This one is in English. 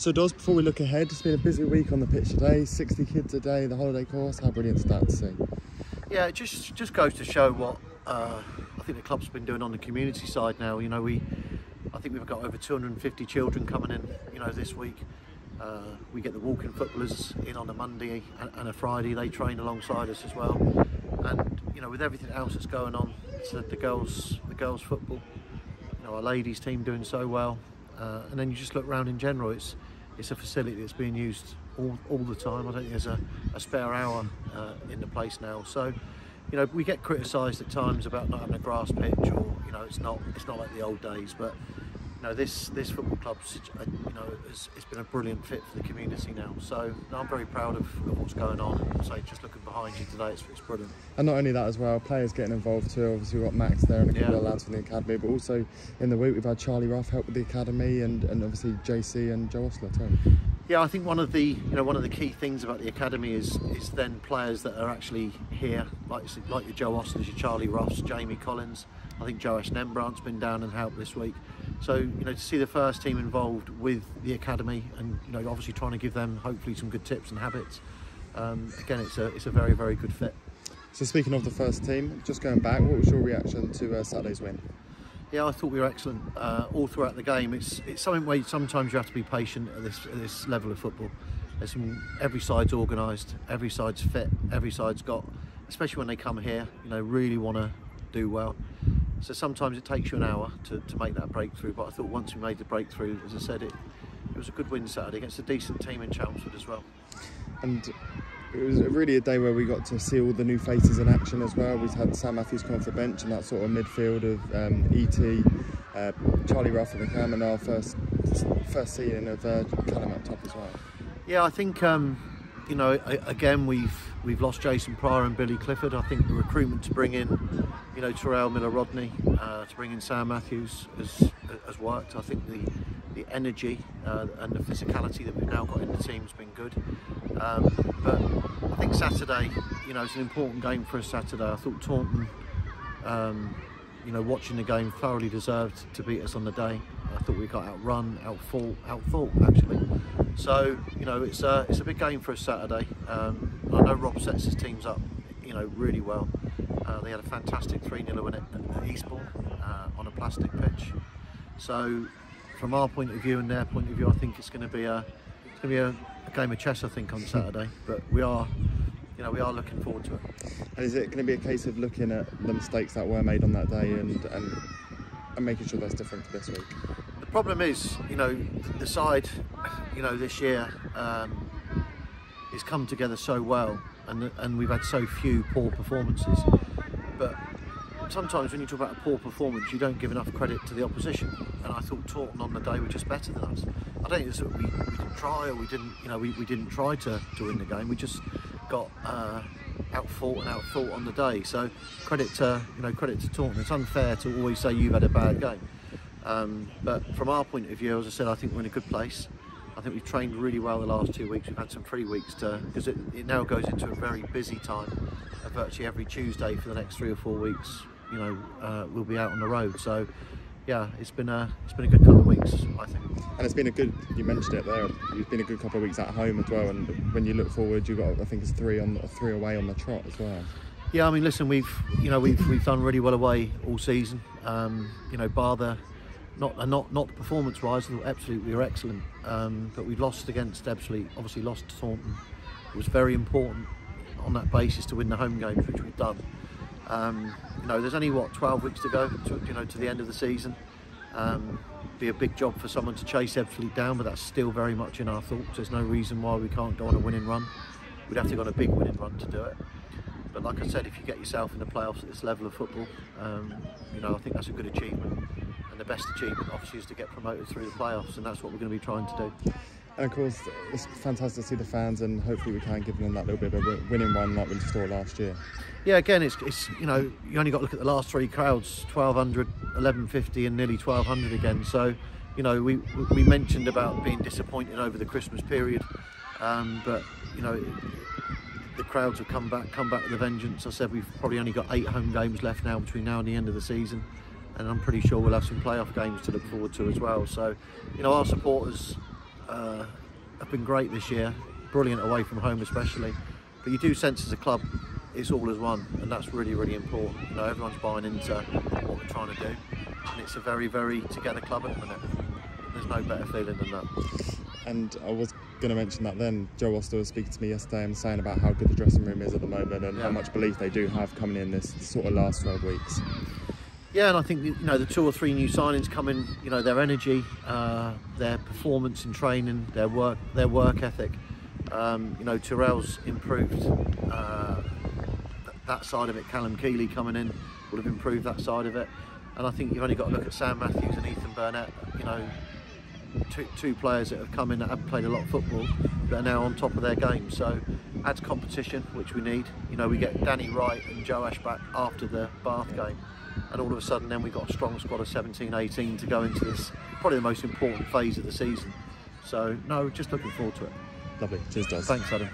So Dos, before we look ahead, it's been a busy week on the pitch today, 60 kids a day, the holiday course. How brilliant is that to see? Yeah, it just goes to show what I think the club's been doing on the community side now. You know, I think we've got over 250 children coming in, you know, this week. We get the walking footballers in on a Monday and a Friday. They train alongside us as well. And you know, with everything else that's going on, it's the girls football. You know, our ladies team doing so well. And then you just look around in general. It's a facility that's being used all the time. I don't think there's a spare hour in the place now. So, you know, we get criticised at times about not having a grass pitch, or you know, it's not like the old days. But you know, this football club's you know, it's been a brilliant fit for the community now. So I'm very proud of what's going on. So just looking behind you today, it's brilliant. And not only that as well, players getting involved too. Obviously we've got Max there and a couple of lads from the academy, but also in the week we've had Charlie Ruff help with the academy, and obviously JC and Joe Osler too. Yeah, I think one of the key things about the academy is then players that are actually here, like your Joe Oslers, your Charlie Ross, Jamie Collins. I think Joe Nembrandt's been down and helped this week. So, you know, to see the first team involved with the academy, and you know, obviously trying to give them hopefully some good tips and habits. Again, it's a very, very good fit. So speaking of the first team, just going back, what was your reaction to Saturday's win? Yeah, I thought we were excellent all throughout the game. It's something where sometimes you have to be patient at this level of football. Every side's organised, every side's fit, every side's got, especially when they come here, you know, really want to do well. So sometimes it takes you an hour to make that breakthrough, but I thought once we made the breakthrough, as I said, it was a good win Saturday against a decent team in Chelmsford as well. And it was really a day where we got to see all the new faces in action as well. We've had Sam Matthews come off the bench, and that sort of midfield of E.T., Charlie Ruff and Cam, and our first season of Callum up top as well. Yeah, I think you know, again we've lost Jason Pryor and Billy Clifford. I think the recruitment to bring in, you know, Terrell Miller-Rodney, to bring in Sam Matthews has worked. I think the energy and the physicality that we've now got in the team has been good. But I think Saturday, you know, it's an important game for us Saturday. I thought Taunton, you know, watching the game, thoroughly deserved to beat us on the day. I thought we got outrun, outthought actually. So, you know, it's a big game for us Saturday. I know Rob sets his teams up, you know, really well. They had a fantastic 3-0 win at Eastbourne on a plastic pitch. So, from our point of view and their point of view, I think it's going to be a game of chess, I think, on Saturday. But we are looking forward to it. And is it going to be a case of looking at the mistakes that were made on that day and making sure that's different for this week? The problem is, you know, the side, you know, this year has come together so well, and we've had so few poor performances. But sometimes when you talk about a poor performance, you don't give enough credit to the opposition. And I thought Taunton on the day were just better than us. I don't think it's that we didn't try, or we didn't try to win the game. We just got outfought and outthought on the day. So credit to Taunton. It's unfair to always say you've had a bad game. But from our point of view, as I said, I think we're in a good place. I think we've trained really well the last 2 weeks. We've had some free weeks because it now goes into a very busy time. Virtually every Tuesday for the next 3 or 4 weeks, you know, we'll be out on the road. So yeah, it's been a good couple of weeks, I think. And it's been a good, you mentioned it there, it's been a good couple of weeks at home as well. And when you look forward, you've got, I think it's 3 away on the trot as well. Yeah, I mean, listen, we've done really well away all season. You know, bar the not performance-wise, absolutely we were excellent. But we lost against Ebbsfleet, obviously lost to Taunton. It was very important on that basis to win the home games, which we've done. You know, there's only 12 weeks to go to the end of the season. Be a big job for someone to chase Ebbsfleet down, but that's still very much in our thoughts. There's no reason why we can't go on a winning run. We'd have to go on a big winning run to do it. But like I said, if you get yourself in the playoffs at this level of football, you know, I think that's a good achievement. And the best achievement, obviously, is to get promoted through the playoffs, and that's what we're going to be trying to do. And of course, it's fantastic to see the fans, and hopefully we can give them that little bit of a winning run like we saw last year. Yeah, again, it's you know, you only got to look at the last 3 crowds: 1,200, 1,150, and nearly 1,200 again. So, you know, we mentioned about being disappointed over the Christmas period, but you know, the crowds have come back with a vengeance. I said we've probably only got 8 home games left now between now and the end of the season, and I'm pretty sure we'll have some playoff games to look forward to as well. So, you know, our supporters have been great this year, brilliant away from home especially, but you do sense as a club it's all as one, and that's really, really important. You know, everyone's buying into what we're trying to do, and it's a very, very together club at the minute. There's no better feeling than that. And I was going to mention that then, Joe Oster was speaking to me yesterday and saying about how good the dressing room is at the moment and how much belief they do have coming in this sort of last 12 weeks. Yeah, and I think, you know, the 2 or 3 new signings coming, you know, their energy, their performance in training, their work ethic. You know, Tyrrell's improved that side of it. Callum Keeley coming in would have improved that side of it. And I think you've only got to look at Sam Matthews and Ethan Burnett, you know, two players that have come in that haven't played a lot of football but are now on top of their game. So adds competition, which we need. You know, we get Danny Wright and Joe Ash back after the Bath game, and all of a sudden then we've got a strong squad of 17, 18 to go into this, probably the most important phase of the season. So no, just looking forward to it. Lovely. Cheers, Dos. Thanks, Adam.